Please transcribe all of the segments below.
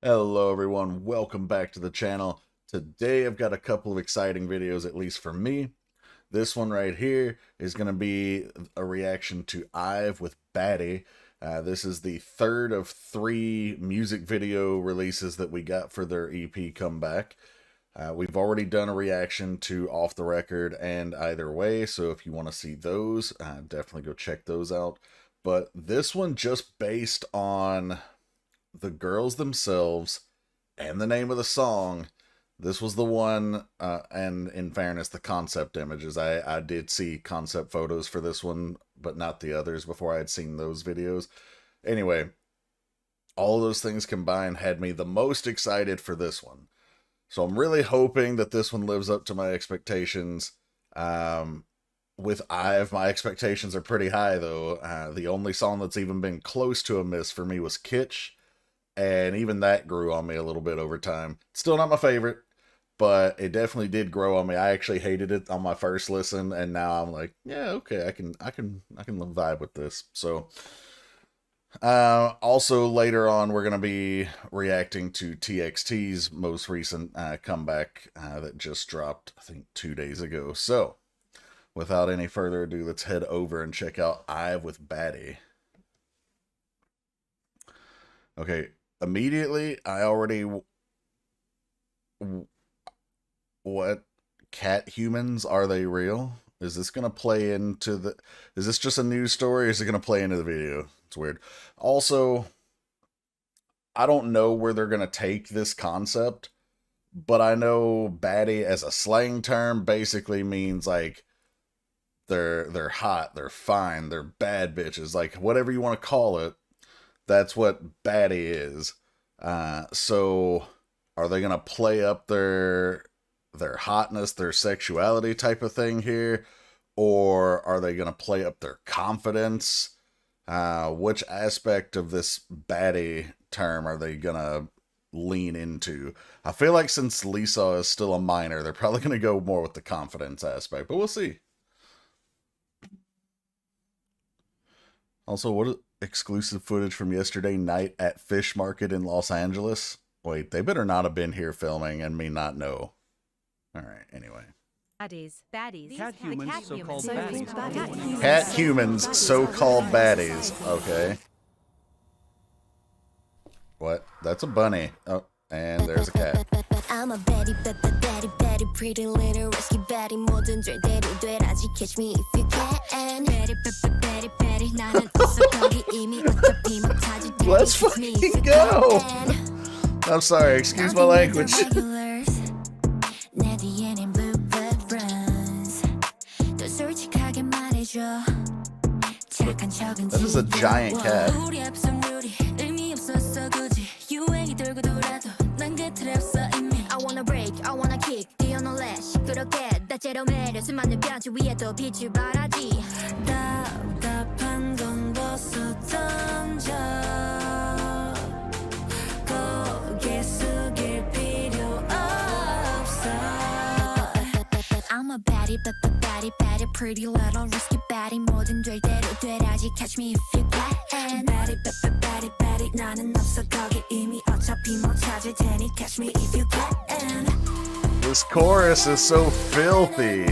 Hello everyone, welcome back to the channel. Today I've got a couple of exciting videos, at least for me. This one right here is going to be a reaction to IVE with Baddie. This is the third of 3 music video releases that we got for their EP comeback. We've already done a reaction to Off the Record and Either Way, so if you want to see those, definitely go check those out. But this one just based on the girls themselves and the name of the song. This was the one, and in fairness, the concept images. I did see concept photos for this one, but not the others before I had seen those videos. Anyway, all those things combined had me the most excited for this one. So I'm really hoping that this one lives up to my expectations. With IVE, my expectations are pretty high, though. The only song that's even been close to a miss for me was Kitsch. And even that grew on me a little bit over time. Still not my favorite, but it definitely did grow on me. I actually hated it on my first listen, and now I'm like, yeah, okay, I can vibe with this. So, also later on, we're gonna be reacting to TXT's most recent comeback that just dropped, I think, 2 days ago. So, without any further ado, let's head over and check out IVE with Baddie. Okay. Immediately, I already... What? Cat humans? Are they real? Is this going to play into the... Is this just a news story, or is it going to play into the video? It's weird. Also, I don't know where they're going to take this concept, but I know baddie as a slang term basically means, like, they're hot, they're fine, they're bad bitches, like, whatever you want to call it. That's what baddie is. So are they going to play up their hotness, their sexuality type of thing here? Or are they going to play up their confidence? Which aspect of this baddie term are they going to lean into? I feel like since Lisa is still a minor, they're probably going to go more with the confidence aspect, but we'll see. Also, what exclusive footage from yesterday night at Fish Market in Los Angeles? Wait, they better not have been here filming and me not know. Alright, anyway. Baddies. Cat humans, so-called baddies. Cat humans, so-called baddies. Okay. What? That's a bunny. Oh, and there's a cat. I'm a baddie, baddie, pretty little risky baddie. 뭐든 절대로 되라지, catch me if you can. Baddie, 나는 없어 거기 이미 어차피 못하지. Let's fucking go! I'm sorry, excuse my language. 내 뒤에는 bluebird runs. 더 솔직하게 말해줘. 착한 척은 That is a giant cat. 우리 앞선 룰이 의미 없었어 굳이. 유행이 돌고 돌아도 난 곁에 없어 이미. I wanna break, I wanna kick, 뛰어놀래 시끄럽게 다채로운 매력 수많은 뼈지 위에 또 빛을 발하지. 답답한 건 벗어 던져. 고개 숙일 필요 없어. I'm a baddie, baddie, pretty little risky baddie. 뭐든 될 대로 되라지, catch me if you can. Baddie, 나는 없어 거기 이미 어차피 못 찾을 테니 catch me if you can. This chorus is so filthy.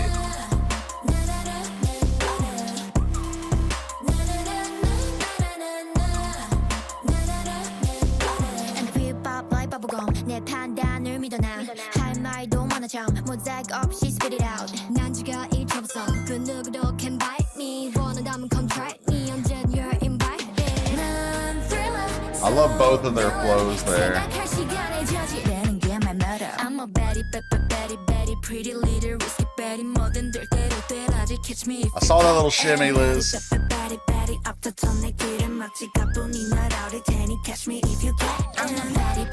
내 판단을 믿어 나 할 말도 많아 참 모자이크 없이 spit it out 난 지가 일처럼 그 누구도 can bite me 원한다면 come try me 언젠 you're invited 난 thriller I love both of their flows there. 생각할 시간에 저지르는 게 맘대로 I'm a baddie, pretty little risky baddie 뭐든 될 대로 되라지 catch me if I saw that little shimmy, Liz. baddie 앞부터 내 길을 막지 가뿐히 날아올 테니 catch me if you can I'm a baddie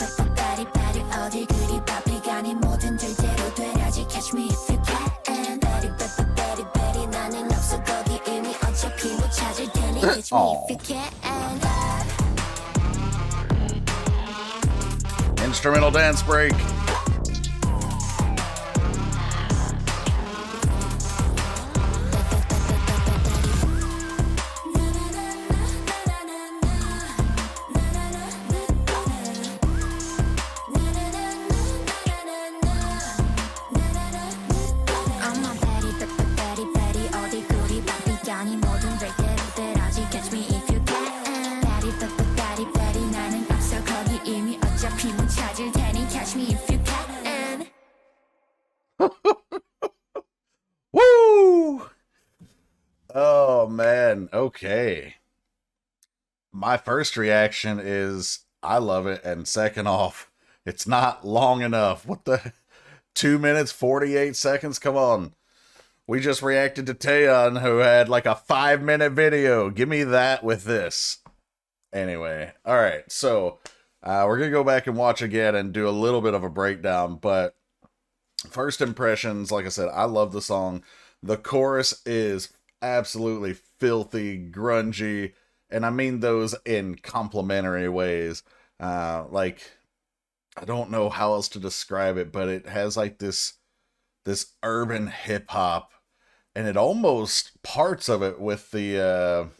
어딜 그리 바삐가니 모든 절대로 되라지 catch me if you can baddie 나는 없어 거기 이미 어차피 못 찾을 테니 catch me if you can Instrumental dance break. again. Okay. My first reaction is I love it, and second off, it's not long enough. What the 2 minutes 48 seconds? Come on. We just reacted to Taeyeon, who had like a 5-minute video. Give me that with this. Anyway, all right. So we're gonna go back and watch again and do a little bit of a breakdown. But first impressions, like I said, I love the song. The chorus is absolutely filthy, grungy, and I mean those in complimentary ways. Like, I don't know how else to describe it, but it has like this urban hip hop, and it almost parts of it with the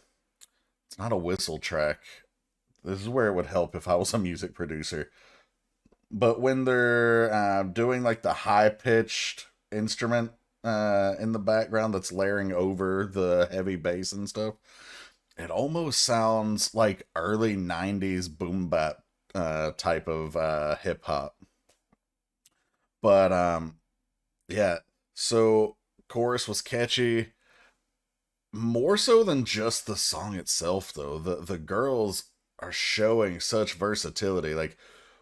it's not a whistle track. This is where it would help if I was a music producer. But when they're doing like the high pitched instrument in the background that's layering over the heavy bass and stuff, it almost sounds like early 90s boom bap type of hip hop. But yeah, so chorus was catchy. More so than just the song itself, though. The girls are showing such versatility. Like,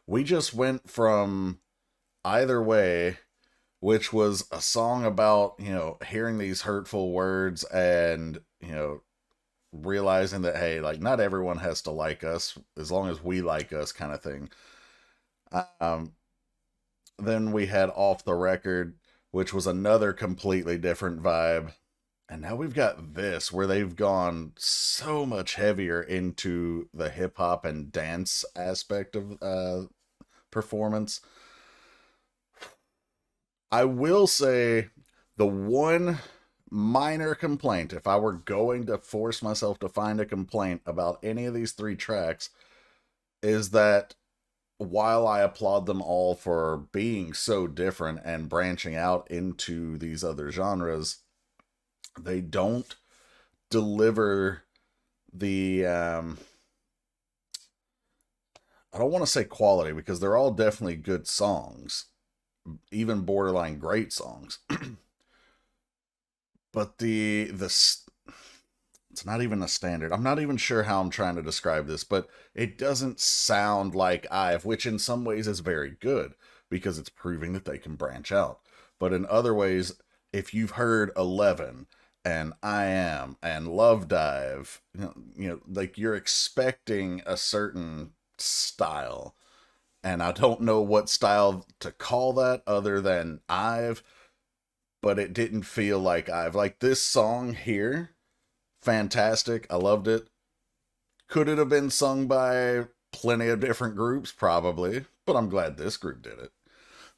we just went from Either Way, which was a song about, you know, hearing these hurtful words and, you know, realizing that, hey, like, not everyone has to like us as long as we like us, kind of thing. Then we had Off the Record, which was another completely different vibe. And now we've got this, where they've gone so much heavier into the hip hop and dance aspect of performance. I will say the one minor complaint, if I were going to force myself to find a complaint about any of these 3 tracks, is that while I applaud them all for being so different and branching out into these other genres, they don't deliver the I don't want to say quality, because they're all definitely good songs, even borderline great songs. But it's not even a standard. I'm not even sure how I'm trying to describe this, but it doesn't sound like IVE, which in some ways is very good because it's proving that they can branch out. But in other ways, if you've heard 11 and I Am and Love Dive, you know, like, you're expecting a certain style, and I don't know what style to call that other than IVE, but it didn't feel like IVE. Like, this song here, fantastic. I loved it. Could it have been sung by plenty of different groups? Probably, but I'm glad this group did it.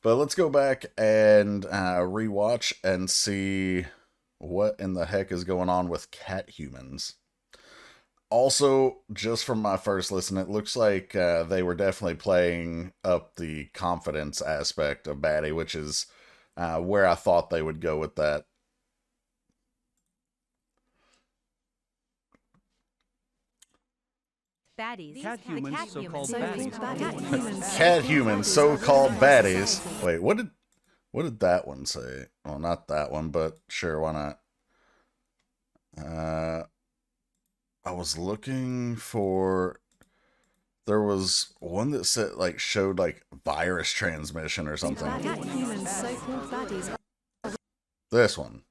But let's go back and rewatch and see what in the heck is going on with Cat Humans. Also, just from my first listen, it looks like they were definitely playing up the confidence aspect of Baddie, which is where I thought they would go with that. Baddies. Cat humans, Cat so-called humans. baddies. Cat Humans, so-called baddies. Wait, what did that one say? Well, not that one, but sure, why not? I was looking for. There was one that said, like, showed like virus transmission or something. Cat humans, so-called baddies. This one.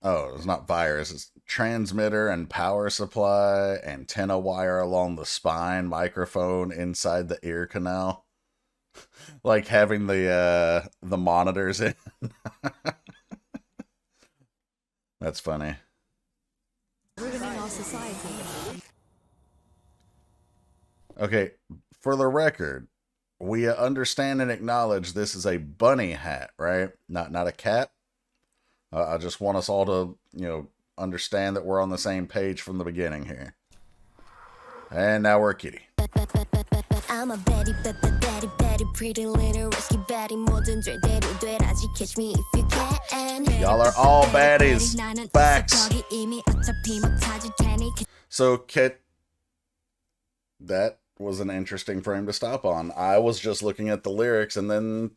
Oh, it's not virus. It's transmitter and power supply, antenna wire along the spine, microphone inside the ear canal. Like having the monitors in. That's funny. Ruining our society. Okay, for the record, we understand and acknowledge this is a bunny hat, right? Not a cat. I just want us all to, you know, understand that we're on the same page from the beginning here. And now we're a kitty. I'm a baddie, baddie, baddie, pretty little risky baddie. 뭐든 절대로 되라지, catch me if you can. Y'all are all baddies. Facts. So, Kit, that was an interesting frame to stop on. I was just looking at the lyrics, and then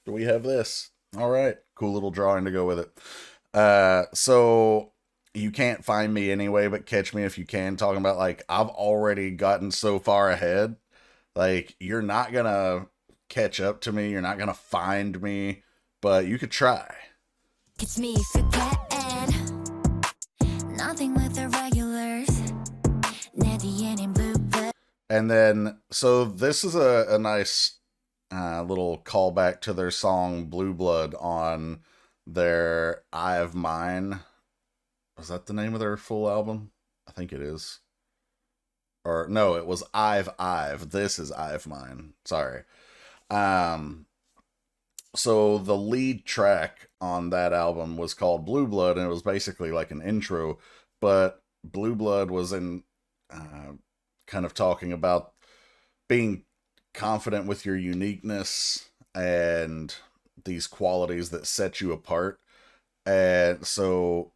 we have this. All right, cool little drawing to go with it. So you can't find me anyway, but catch me if you can, talking about like I've already gotten so far ahead. Like you're not gonna catch up to me, you're not gonna find me, but you could try. It's me if you can. Nothing with the regulars. in blue blood. And then, so this is a nice little callback to their song Blue Blood on their IVE Mine. Was that the name of their full album? I think it is. Or no, it was IVE. This is IVE Mine. Sorry. So the lead track on that album was called Blue Blood, and it was basically like an intro, but Blue Blood was in kind of talking about being confident with your uniqueness and these qualities that set you apart. And so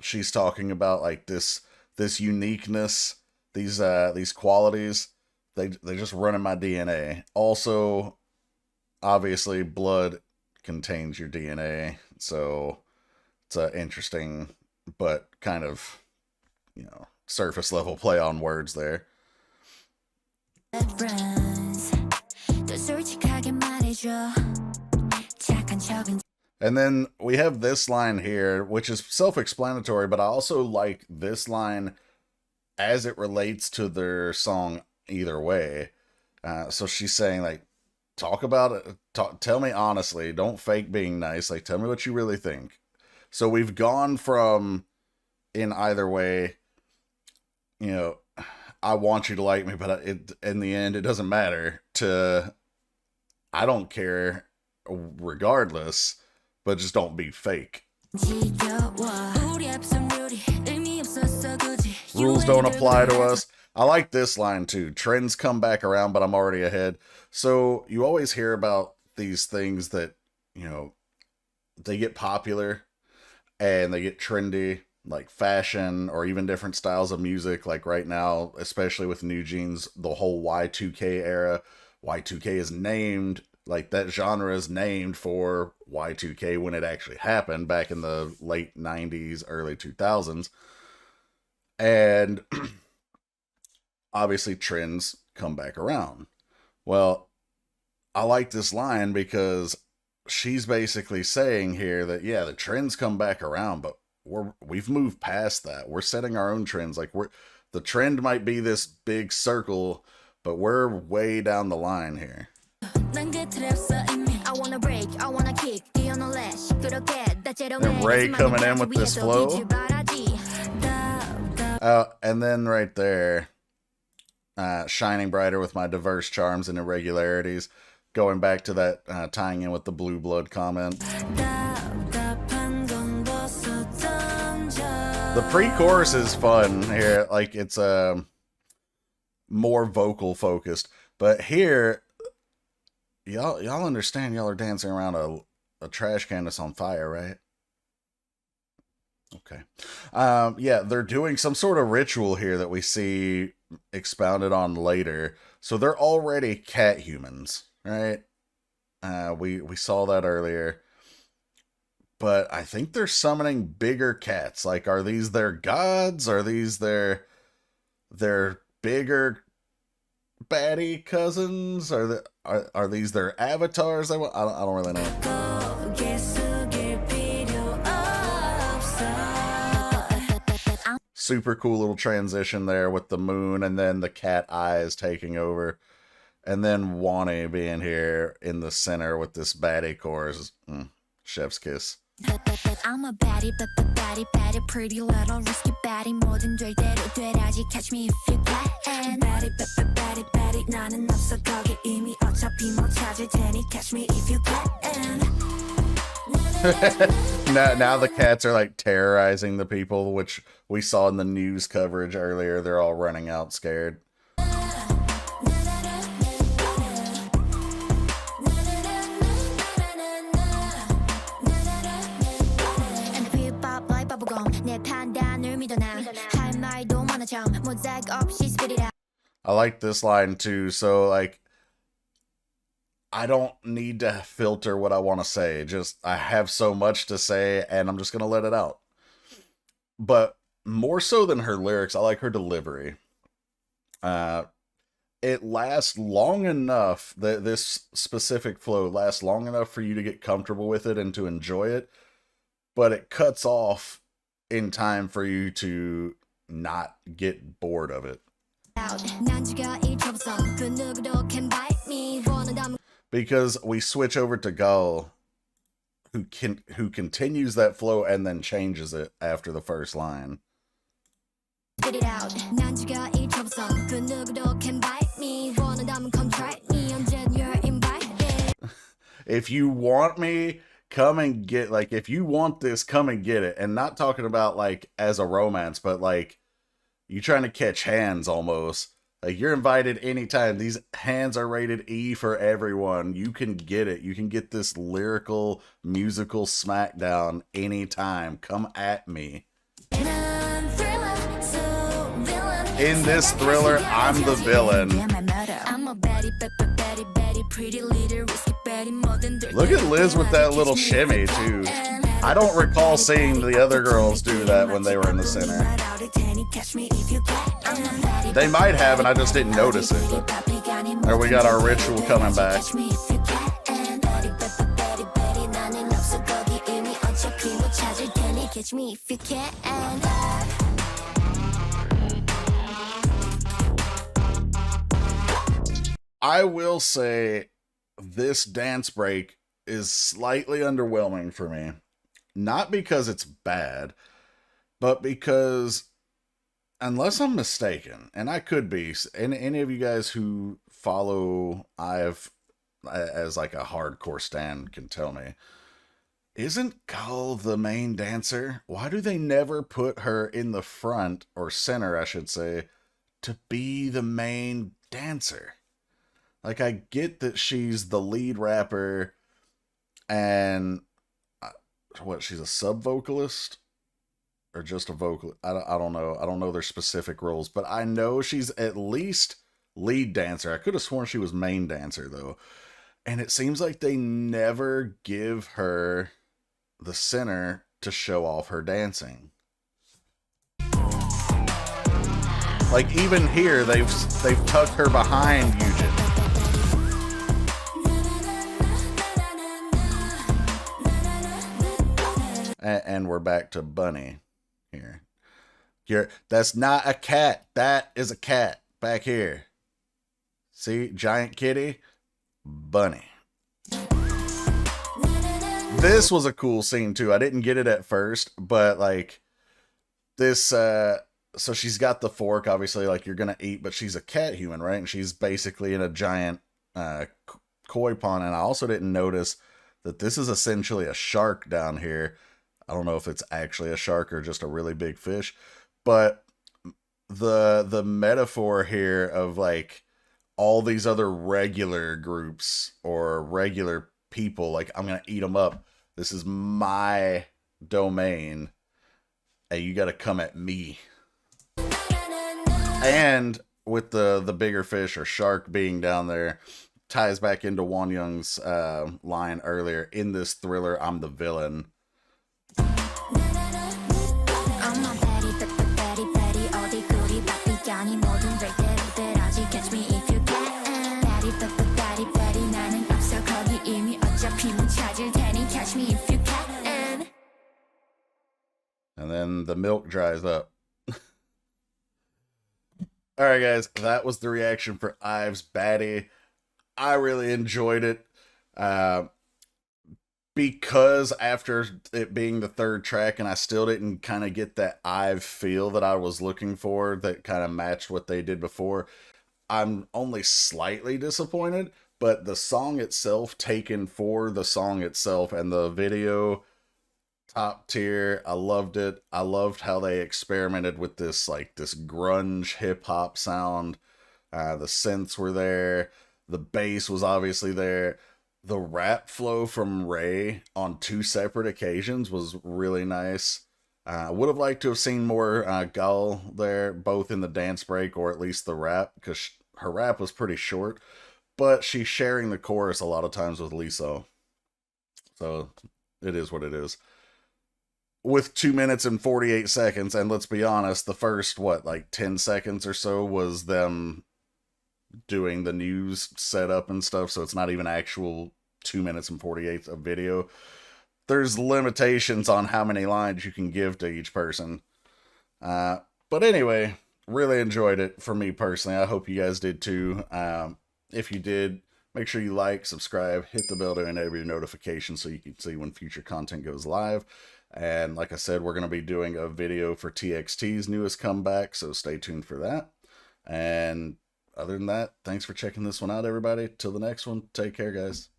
she's talking about like this uniqueness, these qualities, they just run in my DNA. Also, obviously blood contains your DNA, so it's an interesting but kind of, surface level play on words there. And then we have this line here, which is self-explanatory, but I also like this line as it relates to their song Either Way. So she's saying, like, talk about it. Tell me honestly. Don't fake being nice. Like, tell me what you really think. So we've gone from, in Either Way, I want you to like me, but in the end, it doesn't matter, to I don't care regardless, but just don't be fake. Rules don't apply to us. I like this line too. Trends come back around, but I'm already ahead. So you always hear about these things that, they get popular and they get trendy, like fashion or even different styles of music. Like right now, especially with New Jeans, the whole Y2K era. Y2K is named, like that genre is named for Y2K when it actually happened back in the late 90s, early 2000s. And obviously trends come back around. Well, I like this line because she's basically saying here that, yeah, the trends come back around, but we've moved past that. We're setting our own trends. Like the trend might be this big circle, but we're way down the line here. And Ray coming in with this flow. And then right there, shining brighter with my diverse charms and irregularities. Going back to that, tying in with the Blue Blood comment. The pre-chorus is fun here. Like, it's more vocal focused. But here, y'all understand y'all are dancing around a trash can that's on fire, right? Okay. Yeah, they're doing some sort of ritual here that we see expounded on later. So they're already cat humans, right? We saw that earlier. But I think they're summoning bigger cats. Like, are these their gods? Are these their bigger baddie cousins? Are these their avatars? I don't really know. Super cool little transition there with the moon and then the cat eyes taking over. And then Wani being here in the center with this baddie chorus. Chef's kiss. I'm a baddie, baddie, pretty little risky baddie. 뭐든 될 대로 되라지. Catch me if you can. Baddie, 나는 없어 거기 이미 어차피 못 찾을 테니. Catch me if you can. Now the cats are like terrorizing the people, which we saw in the news coverage earlier. They're all running out scared. I like this line too. So like, I don't need to filter what I want to say. Just, I have so much to say and I'm just going to let it out. but more so than her lyrics, I like her delivery. It lasts long enough, that this specific flow lasts long enough for you to get comfortable with it and to enjoy it, but it cuts off in time for you to not get bored of it. Because we switch over to Gull, who continues that flow and then changes it after the first line. Get it out. If you want me, come and get, like, if you want this, come and get it. And not talking about like as a romance, but like you trying to catch hands almost. Like, you're invited anytime. These hands are rated E for everyone. You can get it. You can get this lyrical, musical smackdown anytime. Come at me. In this thriller, I'm the villain. Look at Liz with that little shimmy, too. I don't recall seeing the other girls do that when they were in the center. They might have, and I just didn't notice it. But there we got our ritual coming back. I will say this dance break is slightly underwhelming for me. Not because it's bad, but because, unless I'm mistaken, and I could be, and any of you guys who follow IVE as like a hardcore stan can tell me, isn't Gull the main dancer? Why do they never put her in the front, or center, I should say, to be the main dancer? Like, I get that she's the lead rapper, and what, she's a sub vocalist or just a vocal? I don't know. I don't know their specific roles, but I know she's at least lead dancer. I could have sworn she was main dancer though. And it seems like they never give her the center to show off her dancing. Like, even here, they've tucked her behind Eugen. And we're back to Bunny here. That's not a cat. That is a cat back here. See, giant kitty, Bunny. This was a cool scene too. I didn't get it at first, but like this, so she's got the fork, obviously, like you're gonna eat, but she's a cat human, right? And she's basically in a giant koi pond. And I also didn't notice that this is essentially a shark down here. I don't know if it's actually a shark or just a really big fish, but the metaphor here of like all these other regular groups or regular people, like, I'm gonna eat them up. This is my domain. Hey, you gotta come at me. And with the bigger fish or shark being down there, ties back into Won Young's line earlier, in this thriller, I'm the villain. And then the milk dries up. Alright guys, that was the reaction for IVE's Baddie. I really enjoyed it. Because after it being the third track and I still didn't kind of get that IVE feel that I was looking for that kind of matched what they did before, I'm only slightly disappointed. But the song itself, taken for the song itself, and the video, top tier. I loved it. I loved how they experimented with this, like, this grunge hip-hop sound. The synths were there. The bass was obviously there. The rap flow from Ray on 2 separate occasions was really nice. I would have liked to have seen more Gull there, both in the dance break or at least the rap, because her rap was pretty short. But she's sharing the chorus a lot of times with Lisa. So it is what it is. with 2 minutes and 48 seconds. And let's be honest, the first, what, like 10 seconds or so was them doing the news setup and stuff. So it's not even actual 2 minutes and 48 of video. There's limitations on how many lines you can give to each person. But anyway, really enjoyed it for me personally. I hope you guys did too. If you did, make sure you like, subscribe, hit the bell to enable your notifications so you can see when future content goes live. And like I said, we're going to be doing a video for TXT's newest comeback, so stay tuned for that. And other than that, thanks for checking this one out, everybody. Till the next one, take care, guys.